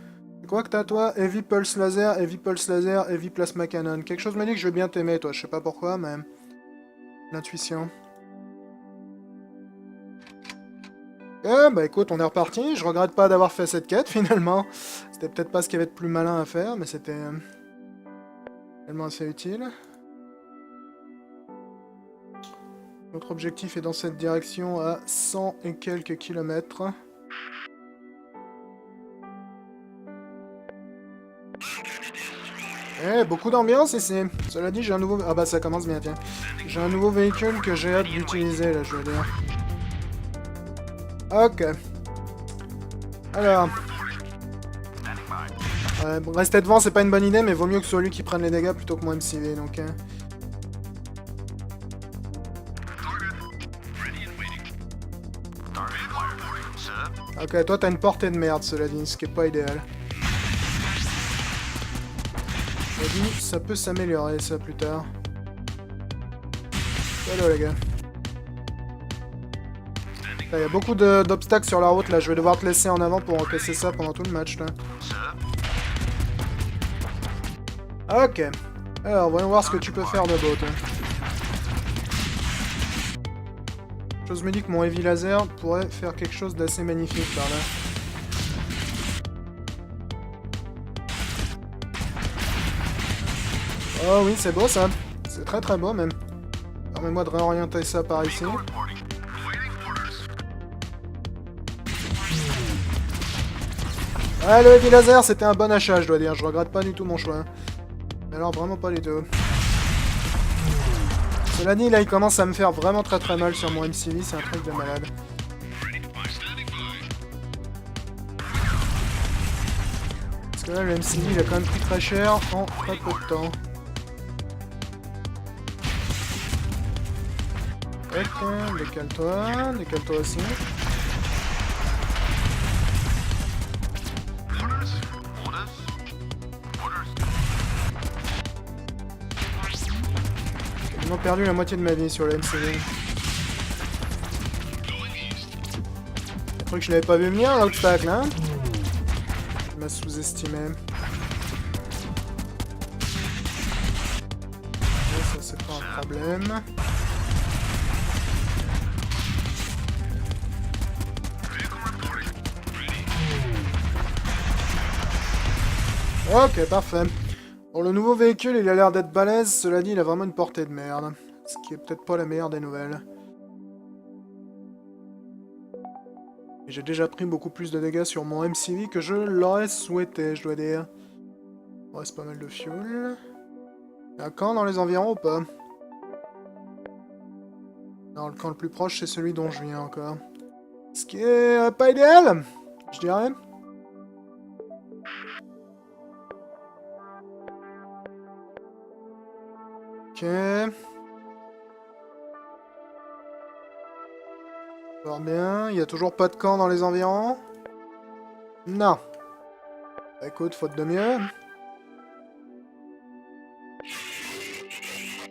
C'est quoi que t'as, toi? Heavy Pulse Laser, Heavy Pulse Laser, Heavy Plasma Cannon. Quelque chose me dit que je vais bien t'aimer, toi. Je sais pas pourquoi, mais... L'intuition. Bah écoute, on est reparti. Je regrette pas d'avoir fait cette quête, finalement. C'était peut-être pas ce qu'il y avait de plus malin à faire, mais c'était... tellement assez utile. Notre objectif est dans cette direction à 100 et quelques kilomètres. Eh, beaucoup d'ambiance ici. Cela dit, j'ai un nouveau... Ah bah ça commence bien, tiens. J'ai un nouveau véhicule que j'ai hâte d'utiliser, là, je veux dire. Ok. Alors... rester devant, c'est pas une bonne idée, mais vaut mieux que ce soit lui qui prenne les dégâts plutôt que moi MCV, donc... Ok, toi t'as une portée de merde, cela dit, ce qui est pas idéal. Cela dit, ça peut s'améliorer, ça, plus tard. Hello, les gars. Il y a beaucoup d'obstacles sur la route, là. Je vais devoir te laisser en avant pour encaisser ça pendant tout le match, là. Ok. Alors, voyons voir ce que tu peux faire de beau, toi. Chose me dit que mon heavy laser pourrait faire quelque chose d'assez magnifique par là. Oh oui, c'est beau ça. C'est très très beau même. Permets-moi de réorienter ça par ici. Ah, le heavy laser, c'était un bon achat, je dois dire. Je regrette pas du tout mon choix. Mais alors, vraiment pas du tout. Cela dit, là, il commence à me faire vraiment très très mal sur mon MCV. C'est un truc de malade. Parce que là, le MCV, il a quand même pris très cher en très peu de temps. Ok, décale-toi aussi. J'ai quasiment perdu la moitié de ma vie sur le MCV. Je crois que je l'avais pas vu venir l'obstacle, hein. Je m'a sous-estimé. Ça c'est pas un problème. Ok, parfait. Bon, le nouveau véhicule, il a l'air d'être balèze. Cela dit, il a vraiment une portée de merde. Ce qui est peut-être pas la meilleure des nouvelles. J'ai déjà pris beaucoup plus de dégâts sur mon MCV que je l'aurais souhaité, je dois dire. Il reste pas mal de fuel. Il y a un camp dans les environs ou pas? Non, le camp le plus proche, c'est celui dont je viens encore. Ce qui est pas idéal, je dirais. Ok. Fort bien. Il y a toujours pas de camp dans les environs? Non. Bah, écoute, faute de mieux.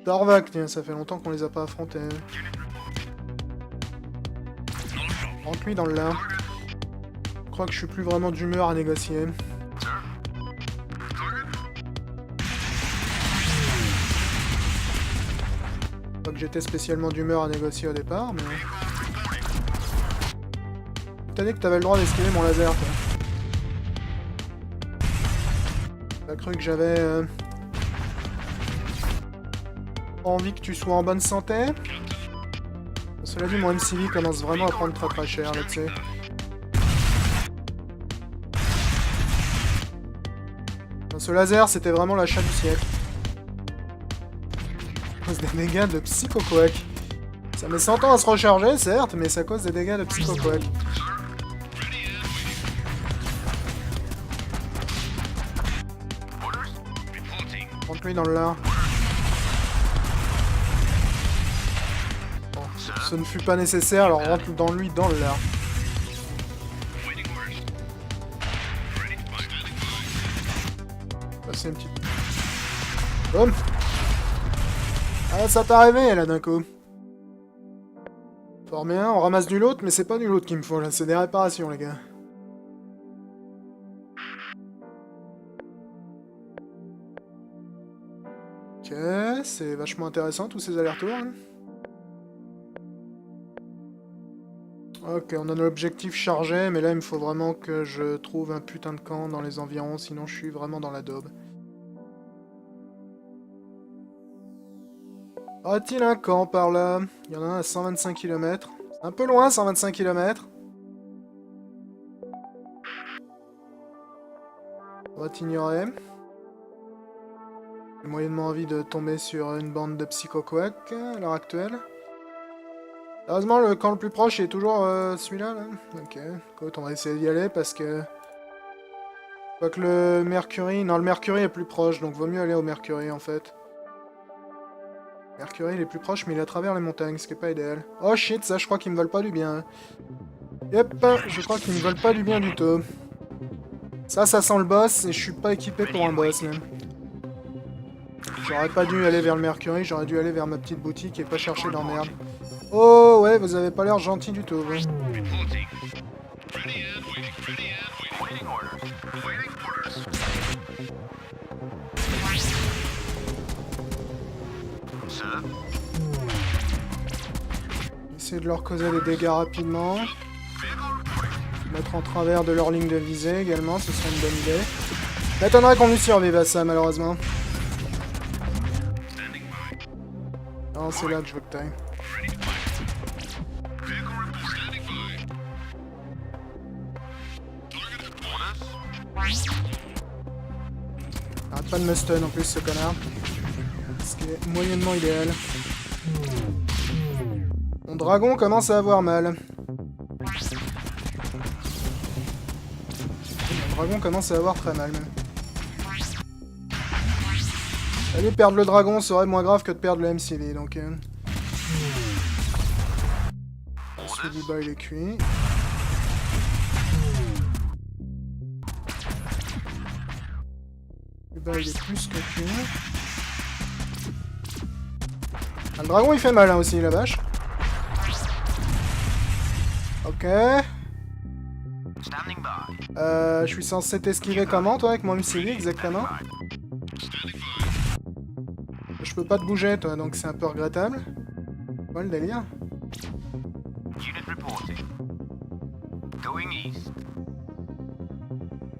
Darvak, tiens, ça fait longtemps qu'on les a pas affrontés. Rentre-lui dans le lin. Je crois que je suis plus vraiment d'humeur à négocier. Pas que j'étais spécialement d'humeur à négocier au départ, mais... T'as dit que t'avais le droit d'esquiver mon laser, toi. T'as cru que j'avais... envie que tu sois en bonne santé? Cela dit, mon MCV commence vraiment à prendre très très cher là-dessus. Ce laser, c'était vraiment l'achat du siècle. Ça cause des dégâts de psychoquack. Ça met 100 ans à se recharger, certes, mais ça cause des dégâts de psychoquack. Rentre-lui dans le lard. Bon, ce ne fut pas nécessaire, alors rentre dans lui dans le lard. Passer une petite... Boum. Ah, ça t'est arrivé, là, d'un coup. Fort bien, on ramasse du loot, mais c'est pas du loot qu'il me faut, là. C'est des réparations, les gars. Ok, c'est vachement intéressant, tous ces allers-retours. Hein. Ok, on a l'objectif chargé, mais là, il me faut vraiment que je trouve un putain de camp dans les environs, sinon je suis vraiment dans la daube. A-t-il un camp par là? Il y en a un à 125 km. C'est un peu loin, 125 km. On va t'ignorer. J'ai moyennement envie de tomber sur une bande de psychoquacs à l'heure actuelle. Heureusement, le camp le plus proche est toujours celui-là. Là. Ok, écoute, on va essayer d'y aller parce que... Quoique le Mercury... Non, le Mercury est plus proche, donc vaut mieux aller au Mercury en fait. Mercury il est plus proche, mais il est à travers les montagnes, ce qui est pas idéal. Oh shit, ça je crois qu'ils me veulent pas du bien. Yep, je crois qu'ils me veulent pas du bien du tout. Ça sent le boss, et je suis pas équipé pour un boss là. J'aurais pas dû aller vers le Mercury, j'aurais dû aller vers ma petite boutique et pas chercher d'emmerde. Oh ouais, vous avez pas l'air gentil du tout. Vous. Essayer de leur causer des dégâts rapidement. Mettre en travers de leur ligne de visée également, ce serait une bonne idée. M'étonnerait qu'on lui survive à ça malheureusement. Non, c'est là que je veux que t'ailles. Arrête pas de me stun en plus ce connard. Ce qui est moyennement idéal. Mon dragon commence à avoir mal. Mon dragon commence à avoir très mal même. Allez, perdre le dragon serait moins grave que de perdre le MCV, donc... Celui-là, il est cuit. Celui-là, il est plus que cuit. Ah, le dragon, il fait mal, hein, aussi, la vache. Ok. Je suis censé t'esquiver comment, toi, avec mon MCV, exactement? Je peux pas te bouger, toi, donc c'est un peu regrettable. Quoi le délire?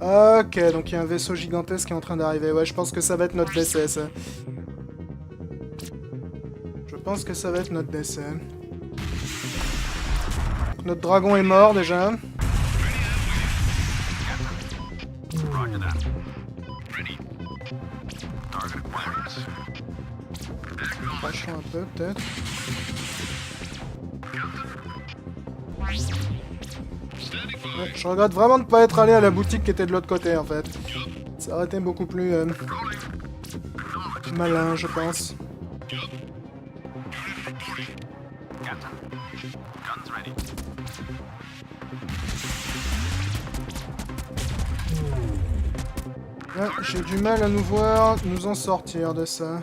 Ok, donc il y a un vaisseau gigantesque qui est en train d'arriver. Ouais, je pense que ça va être notre décès, ça. Je pense que ça va être notre décès. Donc, notre dragon est mort, déjà. Crachons un peu, peut-être. Ouais, je regrette vraiment de pas être allé à la boutique qui était de l'autre côté, en fait. Ça aurait été beaucoup plus malin, je pense. Ouais, j'ai du mal à nous voir nous en sortir de ça.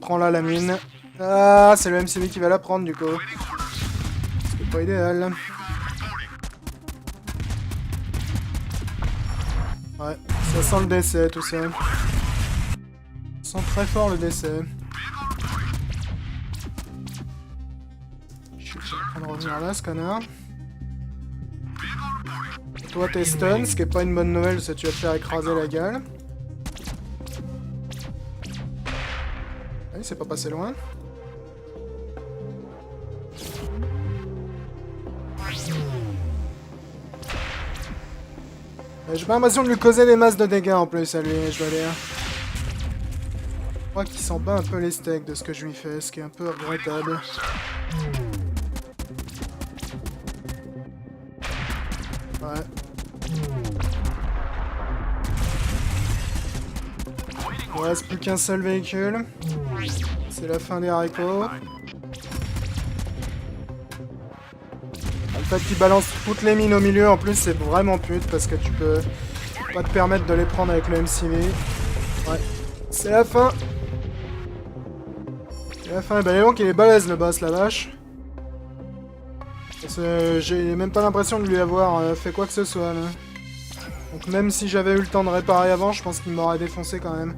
Prends-la la mine. Ah, c'est le MCV qui va la prendre du coup. C'est pas idéal. Ouais, ça sent le décès tout ça. Ça sent très fort le décès. Je suis en train de revenir là, ce connard. Toi t'es stun, ce qui est pas une bonne nouvelle, parce que tu vas te faire écraser la gueule. C'est pas passé loin. J'ai pas l'impression de lui causer des masses de dégâts en plus à lui, je dois dire. Je crois qu'il s'en bat un peu les steaks de ce que je lui fais, ce qui est un peu regrettable. Ouais. Il ne reste plus qu'un seul véhicule. C'est la fin des haricots. Le fait qu'il balance toutes les mines au milieu, en plus, c'est vraiment pute parce que tu peux pas te permettre de les prendre avec le MCV. Ouais. C'est la fin. C'est la fin. Ben, donc, il est balèze le boss, la vache. J'ai même pas l'impression de lui avoir fait quoi que ce soit, là. Donc, même si j'avais eu le temps de réparer avant, je pense qu'il m'aurait défoncé quand même.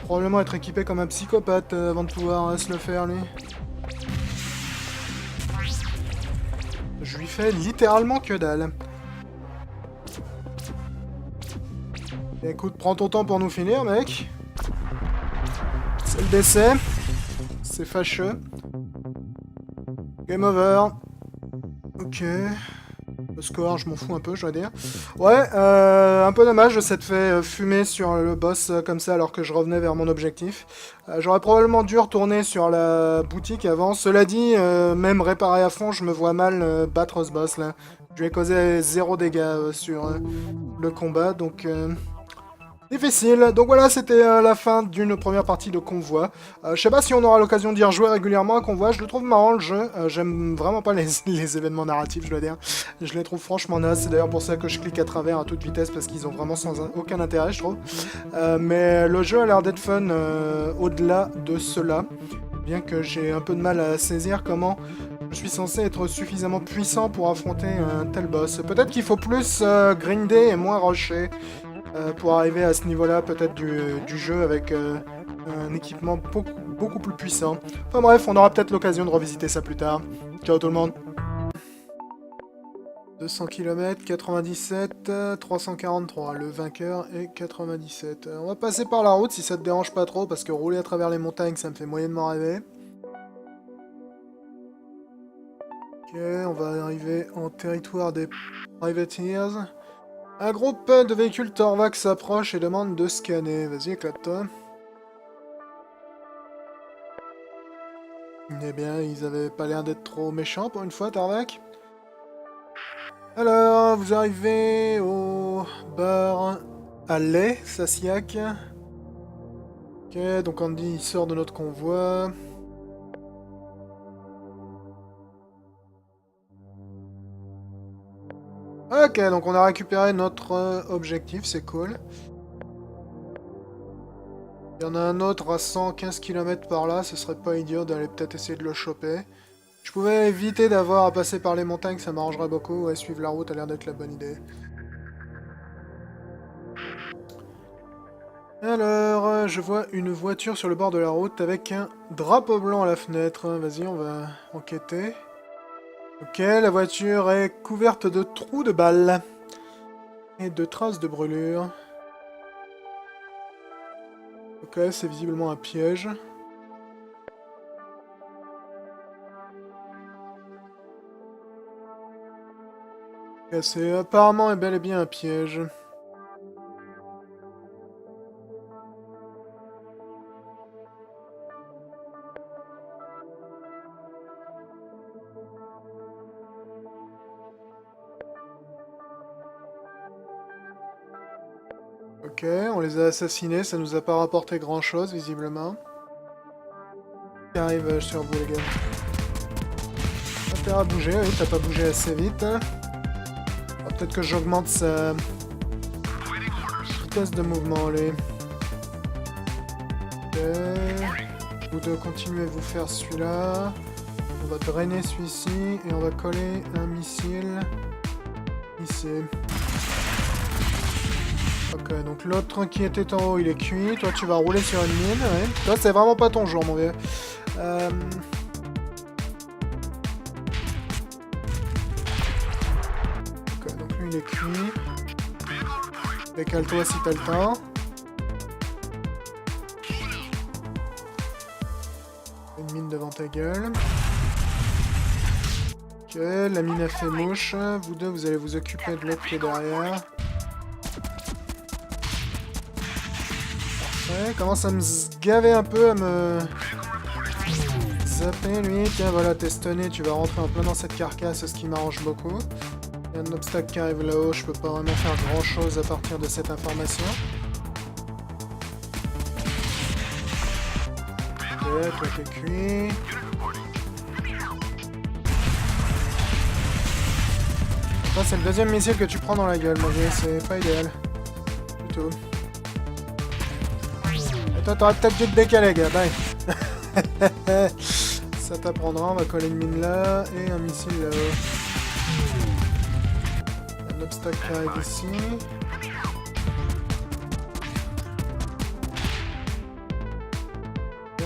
Probablement être équipé comme un psychopathe avant de pouvoir se le faire, lui. Je lui fais littéralement que dalle. Écoute, prends ton temps pour nous finir, mec. C'est le décès. C'est fâcheux. Game over. Ok. Le score, je m'en fous un peu, je dois dire. Ouais, un peu dommage de s'être fait fumer sur le boss comme ça alors que je revenais vers mon objectif. J'aurais probablement dû retourner sur la boutique avant. Cela dit, même réparé à fond, je me vois mal battre ce boss là. Je lui ai causé 0 dégâts sur le combat, donc... difficile. Donc voilà, c'était la fin d'une première partie de Convoi. Je sais pas si on aura l'occasion d'y rejouer régulièrement à Convoi. Je le trouve marrant le jeu. J'aime vraiment pas les événements narratifs, je dois dire. Je les trouve franchement nazes. C'est d'ailleurs pour ça que je clique à travers à toute vitesse parce qu'ils ont vraiment aucun intérêt, je trouve. Mais le jeu a l'air d'être fun au-delà de cela. Bien que j'ai un peu de mal à saisir comment je suis censé être suffisamment puissant pour affronter un tel boss. Peut-être qu'il faut plus grinder et moins rusher. Pour arriver à ce niveau-là, peut-être du jeu avec un équipement beaucoup plus puissant. Enfin bref, on aura peut-être l'occasion de revisiter ça plus tard. Ciao tout le monde. 200 km, 97, 343. Le vainqueur est 97. On va passer par la route si ça te dérange pas trop, parce que rouler à travers les montagnes, ça me fait moyennement rêver. Ok, on va arriver en territoire des Privateers. Un groupe de véhicules Torvac s'approche et demande de scanner. Vas-y, éclate-toi. Eh bien, ils avaient pas l'air d'être trop méchants pour une fois, Torvac. Alors, vous arrivez au bar à lait, Sasiak. Ok, donc Andy il sort de notre convoi. Ok, donc on a récupéré notre objectif, c'est cool. Il y en a un autre à 115 km par là, ce serait pas idiot d'aller peut-être essayer de le choper. Je pouvais éviter d'avoir à passer par les montagnes, ça m'arrangerait beaucoup. Ouais, suivre la route a l'air d'être la bonne idée. Alors, je vois une voiture sur le bord de la route avec un drapeau blanc à la fenêtre. Vas-y, on va enquêter. Ok, la voiture est couverte de trous de balles et de traces de brûlure. Ok, c'est visiblement un piège. Ok, c'est apparemment et bel et bien un piège. Ok, on les a assassinés, ça nous a pas rapporté grand chose visiblement. Qui arrive sur vous les gars. Intérêt à bouger, oui, t'as pas bougé assez vite. Peut-être que j'augmente sa vitesse de mouvement, allez. Ok. Vous deux continuez à vous faire celui-là. On va drainer celui-ci et on va coller un missile ici. Ok, donc l'autre qui était en haut, il est cuit. Toi, tu vas rouler sur une mine. Ouais. Toi, c'est vraiment pas ton jour, mon vieux. Ok, donc lui, il est cuit. Décale-toi si t'as le temps. Une mine devant ta gueule. Ok, la mine a fait mouche. Vous deux, vous allez vous occuper de l'autre qui est derrière. Ouais, commence à me gaver un peu, à me zapper lui. Tiens, voilà, t'es stunné, tu vas rentrer en plein dans cette carcasse, ce qui m'arrange beaucoup. Il y a un obstacle qui arrive là-haut, je peux pas vraiment faire grand chose à partir de cette information. Ok, toi t'es cuit. Ça, c'est le deuxième missile que tu prends dans la gueule, mon vieux, c'est pas idéal. Du tout. Et toi, t'aurais peut-être dû te décaler, gars, bye. Ça t'apprendra, on va coller une mine là, et un missile là-haut. Un obstacle qui arrive ici. Ok.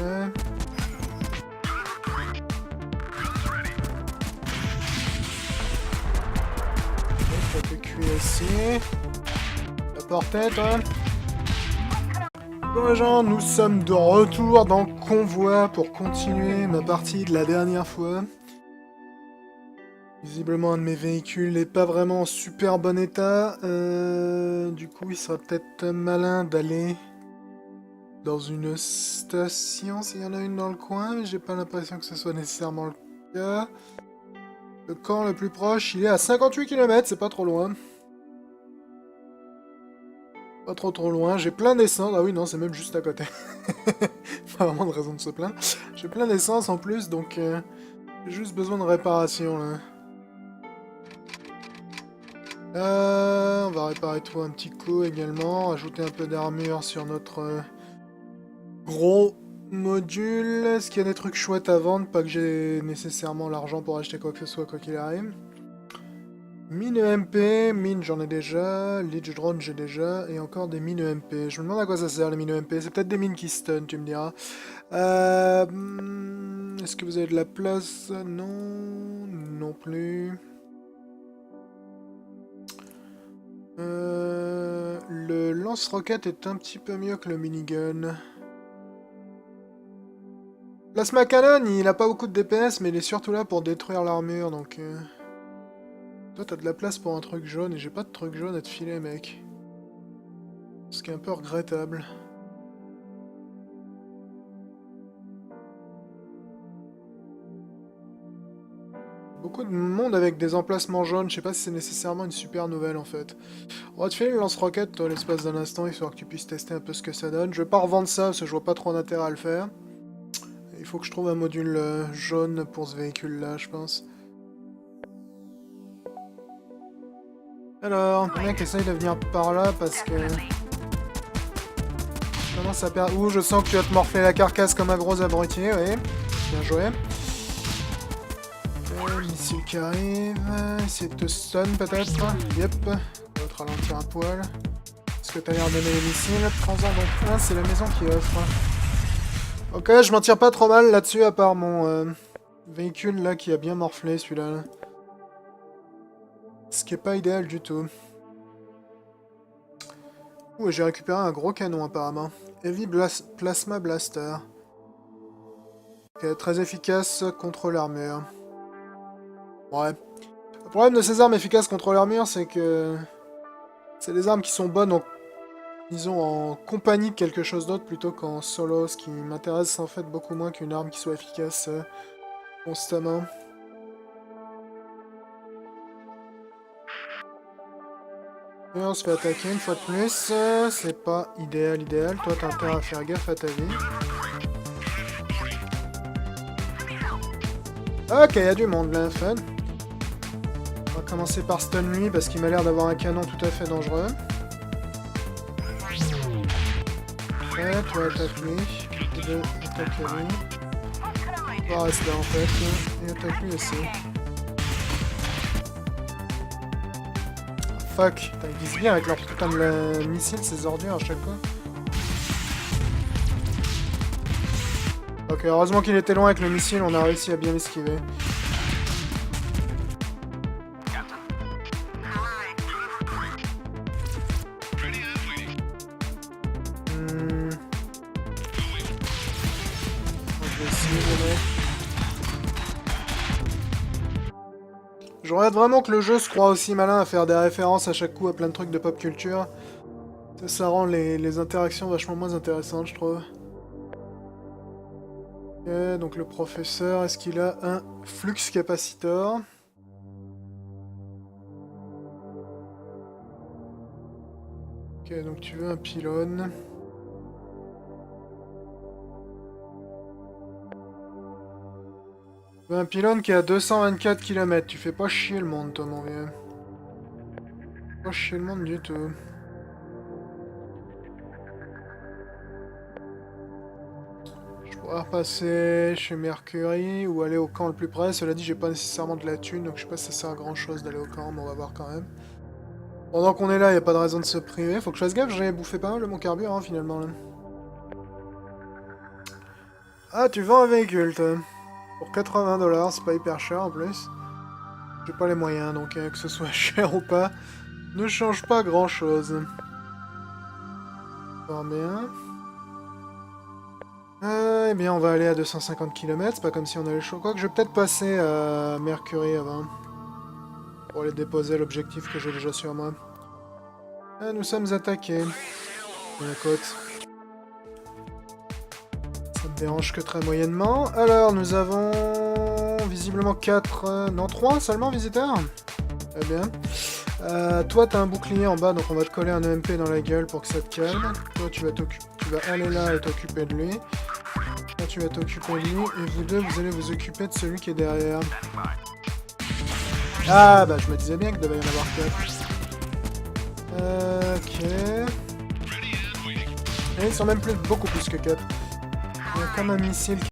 Ça peut cuire ici. La portée, toi. Bon les gens, nous sommes de retour dans Convoi pour continuer ma partie de la dernière fois. Visiblement, un de mes véhicules n'est pas vraiment en super bon état. Du coup, il sera peut-être malin d'aller dans une station, s'il y en a une dans le coin, mais j'ai pas l'impression que ce soit nécessairement le cas. Le camp le plus proche, il est à 58 km, c'est pas trop loin. Pas trop loin, j'ai plein d'essence. Ah oui, non, c'est même juste à côté. Pas vraiment de raison de se plaindre. J'ai plein d'essence en plus, donc j'ai juste besoin de réparation là. On va réparer tout un petit coup également, ajouter un peu d'armure sur notre gros module. Est-ce qu'il y a des trucs chouettes à vendre? Pas que j'ai nécessairement l'argent pour acheter quoi que ce soit, quoi qu'il arrive. Mine EMP, mine j'en ai déjà, Leech Drone j'ai déjà, et encore des mines EMP. Je me demande à quoi ça sert les mines EMP, c'est peut-être des mines qui stun, tu me diras. Est-ce que vous avez de la place? Non, non plus. Le lance-roquette est un petit peu mieux que le minigun. Plasma Cannon, il a pas beaucoup de DPS, mais il est surtout là pour détruire l'armure, donc... Toi, t'as de la place pour un truc jaune, et j'ai pas de truc jaune à te filer, mec. Ce qui est un peu regrettable. Beaucoup de monde avec des emplacements jaunes, je sais pas si c'est nécessairement une super nouvelle, en fait. On va te filer le lance-roquette, toi, l'espace d'un instant, histoire que tu puisses tester un peu ce que ça donne. Je vais pas revendre ça, parce que je vois pas trop d'intérêt à le faire. Il faut que je trouve un module jaune pour ce véhicule-là, je pense. Alors, le mec essaye de venir par là parce que... Je commence à perdre... Ouh, je sens que tu vas te morfler la carcasse comme un gros abruti, oui. Bien joué. Missile qui arrive... Essayer de te stun peut-être. Yep. On va te ralentir un poil. Est-ce que t'as l'air d'aimer les missiles? Prends-en donc un, c'est la maison qui offre. Ok, je m'en tire pas trop mal là-dessus, à part mon véhicule là qui a bien morflé celui-là. Ce qui est pas idéal du tout. Ouh, j'ai récupéré un gros canon apparemment. Heavy Plasma Blaster. Ok, très efficace contre l'armure. Ouais. Le problème de ces armes efficaces contre l'armure, c'est que... C'est des armes qui sont bonnes en... disons, en compagnie de quelque chose d'autre plutôt qu'en solo, ce qui m'intéresse en fait beaucoup moins qu'une arme qui soit efficace constamment. Et on se fait attaquer une fois de plus, c'est pas idéal. Toi t'as intérêt à faire gaffe à ta vie. Ok, y a du monde là, fun. On va commencer par stun lui parce qu'il m'a l'air d'avoir un canon tout à fait dangereux. Ouais, toi attaque lui. Attaque lui. On va rester là en fait. Et attaque lui aussi. Fuck, putain, ils visent bien avec leur putain de missile, ces ordures à chaque fois. Ok, heureusement qu'il était loin avec le missile, on a réussi à bien l'esquiver. Je regrette vraiment que le jeu se croit aussi malin à faire des références à chaque coup à plein de trucs de pop culture. Ça rend les interactions vachement moins intéressantes, je trouve. Ok, donc le professeur, est-ce qu'il a un flux capacitor? Ok, donc tu veux un pylône. Un pylône qui est à 224 km. Tu fais pas chier le monde, toi, mon vieux. Pas chier le monde du tout. Je pourrais repasser chez Mercury ou aller au camp le plus près. Cela dit, j'ai pas nécessairement de la thune, donc je sais pas si ça sert à grand chose d'aller au camp, mais on va voir quand même. Pendant qu'on est là, y a pas de raison de se priver. Faut que je fasse gaffe, j'ai bouffé pas mal de mon carburant finalement là. Ah, tu vends un véhicule, toi. Pour 80 $, c'est pas hyper cher en plus. J'ai pas les moyens, donc que ce soit cher ou pas, ne change pas grand chose. Fort bien. Eh bien, on va aller à 250 km, c'est pas comme si on avait le choix. Quoique, je vais peut-être passer à Mercury avant. pour aller déposer l'objectif que j'ai déjà sur moi. Et nous sommes attaqués. De la côte. Ça me dérange que très moyennement. Alors, nous avons visiblement 4... non, 3 seulement visiteurs. Très bien. Toi, t'as un bouclier en bas, donc on va te coller un EMP dans la gueule pour que ça te calme. Toi, tu vas aller là et t'occuper de lui. Toi, tu vas t'occuper de lui. Et vous deux, vous allez vous occuper de celui qui est derrière. Ah, bah, je me disais bien qu'il devait y en avoir 4. Ok. Et ils sont même beaucoup plus que 4. Il y a comme un missile